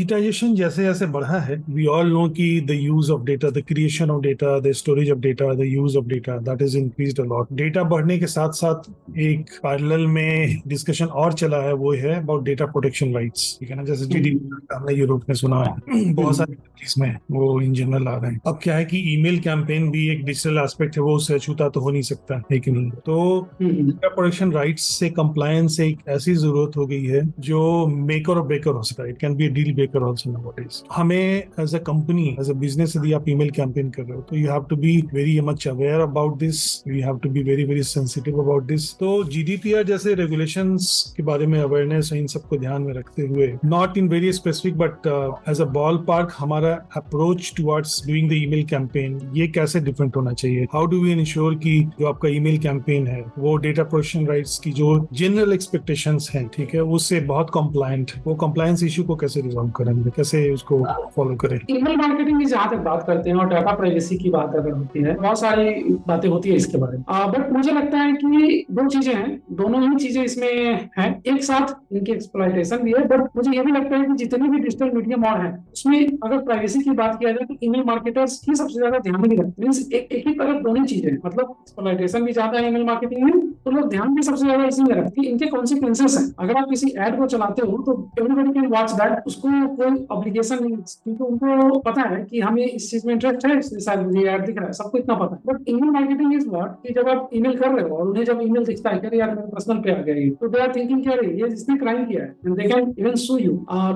Digitisation जैसे जैसे बढ़ा है, वी ऑल नो कि the use of data, the creation of data, the storage of data, the use of data, that is increased a lot. Data बढ़ने के साथ साथ एक पैरेलल में डिस्कशन और चला है, वो है अबाउट डेटा प्रोटेक्शन राइट्स। ठीक है ना, जैसे हम्म, जीडीपीआर हमने यूरोप में सुना है, बहुत हम्म, सारे कंट्रीज में वो इन जनरल आ रहे हैं। अब क्या है कि ईमेल कैंपेन भी एक डिजिटल एस्पेक्ट है, वो उससे अछूता तो हो नहीं सकता है कि नहीं। तो हम्म, डेटा प्रोटेक्शन राइट्स से कंप्लायंस एक ऐसी जरूरत हो गई है जो मेकर और ब्रेकर हो सकता है। It can be a deal breaker also nowadays. हमें as a company, as a business, यदि आप ईमेल कैंपेन कर रहे हो तो you have to be very much aware about this, you have to be very very sensitive about this. तो GDPR जैसे regulations के बारे में अवेयरनेस, इन सबको ध्यान में रखते हुए, not in very specific but as a ball park, हमारा approach towards doing the email campaign ये कैसे डिफरेंट होना चाहिए? हाउ डू वी इंश्योर कि जो आपका ईमेल कैंपेन है वो डेटा प्रोटेक्शन राइट्स की जो जनरल एक्सपेक्टेशंस हैं, ठीक है, उससे बहुत कंप्लायंट, वो कंप्लायंस इशू को कैसे रिजॉल्व करेंगे, कैसे उसको फॉलो करें? ईमेल मार्केटिंग की जहाँ तक बात करते हैं और डाटा प्राइवेसी की बात अगर होती है, बहुत सारी बातें होती है इसके बारे में। बट मुझे लगता है कि दो चीजें हैं, दोनों ही चीजें इसमें हैं एक साथ, इनकी एक्सप्लॉइटेशन भी है। बट मुझे ये भी लगता है कि जितनी भी डिजिटल मीडियम और है उसमें अगर प्राइवेसी की बात किया जाए तो ईमेल मार्केटर्स ही सबसे ज्यादा ध्यान भी रखते हैं। मीन्स एक ही तरफ दोनों चीजें हैं, मतलब एक्सप्लॉइटेशन भी ज्यादा है ईमेल मार्केटिंग में, तो लोग ध्यान भी सबसे ज्यादा इसी में रखते हैं इनके कॉन्सिक्वेंसेस हैं। अगर आप किसी एड को चलाते हो तो एवरीबडी कैन वॉच दैट, उसको कोई ऑब्लिगेशन नहीं, क्योंकि उनको पता है कि हमें इस चीज में इंटरेस्ट है, इसलिए शायद मुझे ऐड दिख रहा है, सबको इतना पता है। But email marketing is what, कि जब आप ईमेल कर रहे हो और उन्हें जब ईमेल दिखता है कि अरे यार मेरे पर्सनल पे आ गया ये, तो दे आर थिंकिंग कि अरे ये जिसने क्राइम किया है, and they can even sue you.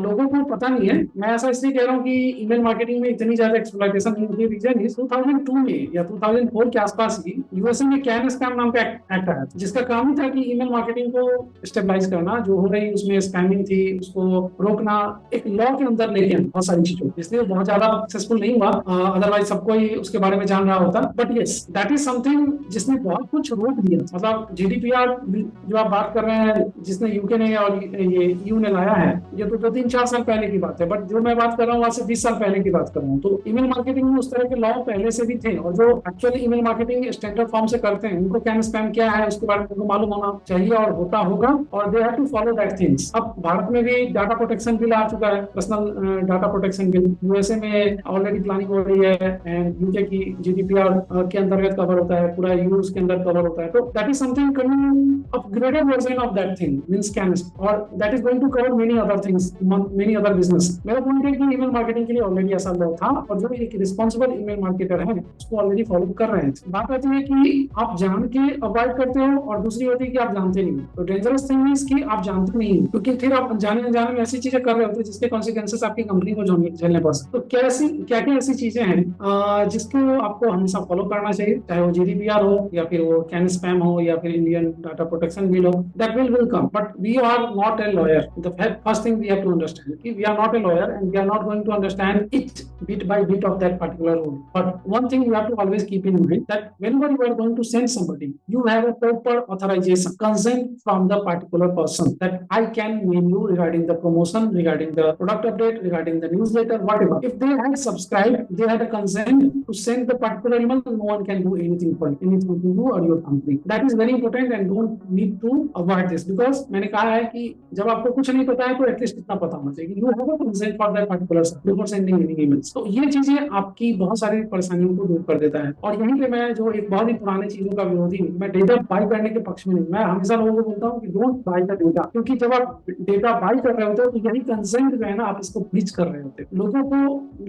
लोगों को पता नहीं है। मैं ऐसा इसलिए कह रहा हूँ कि ईमेल मार्केटिंग में इतनी ज्यादा एक्सप्लॉइटेशन नहीं होती है। रीजन इज 2002 में या 2004 के आसपास ही यूएसए में कैन स्कैम नाम का एक्ट आया था, जिसका काम ही था कि ईमेल मार्केटिंग को स्टेबलाइज करना, जो हो रही उसमें स्पैमिंग थी उसको रोकना, एक लॉ के अंदर लेके आना बहुत सारी चीजों, इसलिए बहुत ज्यादा सक्सेसफुल नहीं हुआ। अदरवाइज सबको ही उसके बारे में जान रहा होता। But yes, that is something जिसने बहुत कुछ रोक दिया। मतलब जीडीपीआर जो आप बात कर रहे हैं, जिसने यूके ने और ये ईयू ने लाया है, ये तो 2-3-4 साल पहले की बात है। बट जो मैं बात कर रहा हूँ आज से 20 साल पहले की बात कर रहा हूँ। तो ईमेल मार्केटिंग में उस तरह के लॉ पहले से भी थे, और जो actually email marketing standard form से करते हैं उनको क्या स्पैम क्या है उसके बारे में उनको मालूम होना चाहिए और होता होगा, और they have to follow that things. अब भारत में भी डाटा प्रोटेक्शन बिल आ चुका है, personal data protection bill. USA में ऑलरेडी प्लानिंग हो रही है, एंड यूके की जीडीपीआर के अंतर्गत कवर होता है, पूरा यूएस के अंदर कवर होता है। तो that is something coming, upgraded version of that thing means cans, और that is going to cover many other things, many other business. मेरा पॉइंट है कि ईमेल मार्केटिंग के लिए ऑलरेडी ऐसा लॉ था, और जो एक रिस्पॉन्सिबल ईमेल मार्केटर है उसको ऑलरेडी फॉलो कर रहे हैं। बात आती है कि आप जान के अवॉइड करते हो, और दूसरी होती है कि आप जानते नहीं। तो डेंजरस थिंग इज कि आप जानते नहीं हो, क्योंकि फिर आप जाने अनजाने में ऐसी चीजें कर रहे होते हैं जिसके कॉन्सिक्वेंसेस आपकी कंपनी को झेलने पड़ सकते। तो कैसी क्या क्या ऐसी चीजें हैं जिसको आपको हमेशा फॉलो करना चाहिए, चाहे वो जीडीपीआर हो या फिर वो कैन स्पैम हो या फिर इंडियन डाटा प्रोटेक्शन बिल हो, that will come. But we are not a lawyer. The first thing we have to understand कि we are not a lawyer and we are not going to understand it bit by bit of that particular rule. But one thing you have to always keep in mind, that whenever you are going to send somebody, you have a proper authorization, consent from the particular person, that I can name you regarding the promotion, regarding the product update, regarding the newsletter, whatever. If they had subscribed, they had a consent to send the particular email, no one can do anything for anything to you or your company. That is very important and don't need to avoid this, because मैंने कहा है कि जब आपको कुछ नहीं पता है तो एटलीस्ट इतना पता होना चाहिए, you have a consent for that particular before sending any emails. तो ये चीजें आपकी बहुत सारी परेशानियों को दूर कर देता है। और यहीं पे मैं जो एक बहुत ही पुरानी चीजों का विरोधी हूँ, मैं डेटा बाई करने के पक्ष में नहीं। मैं हमेशा लोगों को बोलता हूँ कि डोंट बाई द डेटा, क्योंकि जब आप डेटा बाई कर रहे होते हो तो यही कंसेंट जो है ना, आप इसको ब्रीच कर रहे होते हो।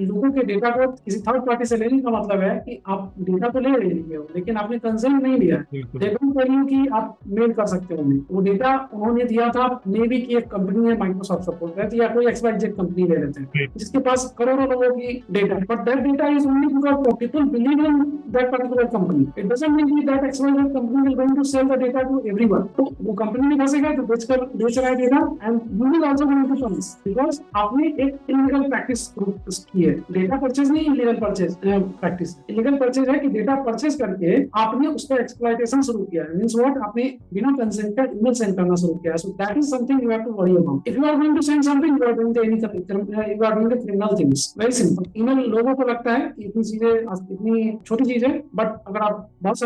लोगों के डेटा को किसी थर्ड पार्टी से लेने का मतलब है कि आप डेटा तो ले रहे हो लेकिन आपने कंसेंट नहीं लिया है। बिल्कुल। दे डोंट टेल यू कि आप मेल कर सकते हो। वो डेटा उन्होंने दिया था, मे बी की एक कंपनी है माइक्रोसॉफ्ट सपोर्ट करती है या कोई XYZ कंपनी ले लेते हैं जिसके पास करोड़ों लोगों की data, but that data is only because people believe in that particular company. It doesn't mean that XYZ company is going to sell the data to everyone. तो वो कंपनी में फंसेगा तो बेच रहा है data, and you will also going to फंस because आपने एक इलीगल प्रैक्टिस की है। डेटा परचेज नहीं, illegal purchase practice. Illegal purchase है कि डेटा परचेज करके आपने उसका एक्सप्लॉइटेशन शुरू किया है। मींस व्हाट, बट आपने बिना कंसेंटेड ईमेल सेंड करना शुरू किया, so that is something you have to worry about. If you are going to send something, you are doing you are doing the criminal things, very simple. Email लोगों को लगता है कि इतनी चीजें, इतनी छोटी चीज है, बट अगर आप बहुत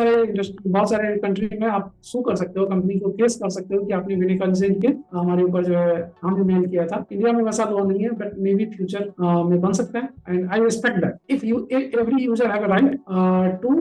सारे कंट्री में आप सू कर सकते हो, कंपनी को केस कर सकते हो कि आपने बिना कंसेंट के हमारे ऊपर जो है हम ईमेल किया था। इंडिया में वैसा लॉ नहीं है, बट मे बी फ्यूचर में बन सकता है, and I respect that. If you every user have a right to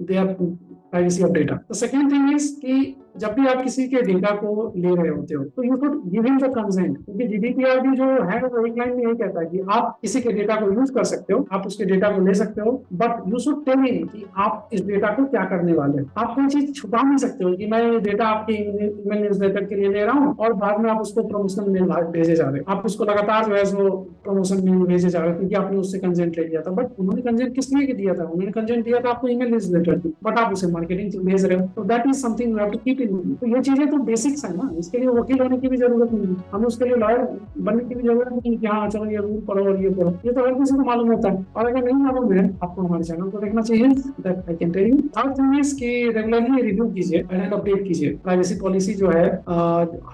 their privacy of data. The second thing is कि जब भी आप किसी के डेटा को ले रहे होते हो तो you should give him the consent, क्योंकि जीडीपीआर भी जो है वो एक लाइन में यही कहता है कि आप किसी के डेटा को यूज कर सकते हो, आप उसके डेटा को ले सकते हो, but you should tell him कि आप इस डेटा को क्या करने वाले हो। आप कोई चीज छुपा नहीं सकते हो कि मैं ये डेटा आपके ईमेल न्यूज़लेटर के लिए ले रहा हूँ और बाद में आप उसको प्रमोशन मेल भेजे जा रहे हो, आप उसको लगातार जो है सो प्रमोशन मेल भेजे जा रहे हो क्योंकि आपने उससे कंसेंट ले लिया था। बट उन्होंने कंसेंट किस लिए दिया था? उन्होंने कंसेंट दिया था आपको ईमेल न्यूज़लेटर की, बट आप उसे मार्केटिंग भेज रहे हो। तो that is something you have to keep in mind. तो ये चीजें तो बेसिक्स है ना, इसके लिए वकील होने की भी जरूरत नहीं है, हमें उसके लिए लॉयर बनने की भी जरूरत नहीं है कि हाँ चलो ये रूल पढ़ो और ये पढ़ो, ये तो हर किसी को मालूम होता है। और अगर नहीं मालूम है आपको हमारे चैनल को देखना चाहिए, that I can tell you. Third thing is कि रेगुलरली रिव्यू कीजिए एंड अपडेट कीजिए। प्राइवेसी पॉलिसी जो है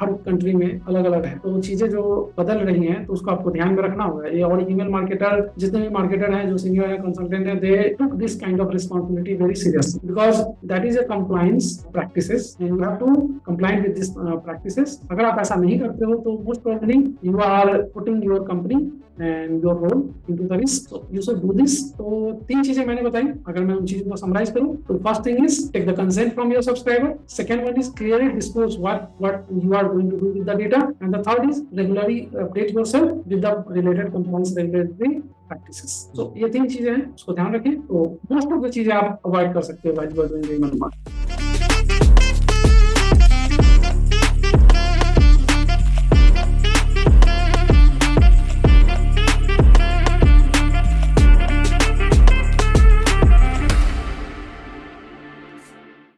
हर कंट्री में अलग अलग है, तो चीजें जो बदल रही हैं तो उसको आपको ध्यान में रखना होगा। ये और ईमेल मार्केटर, जितने भी मार्केटर हैं, जो सीनियर है, कंसल्टेंट है, they took this kind of responsibility very seriously, because that is a compliance practices and you have to comply with this practices. अगर आप ऐसा नहीं करते हो तो most probably you are putting your company and your role into the risk, so you should do this। तो 3 चीजें मैंने बताई, अगर मैं उन चीजों को समराइज करूं तो first thing is take the consent from your subscriber, second one is clearly disclose what you are going to do with the data, and the third is regularly update yourself with the related compliance regulatory practices। so ये 3 चीजें हैं, उसको ध्यान रखें। तो most of the चीजें आप avoid कर सकते हो while you are doing the email marketing।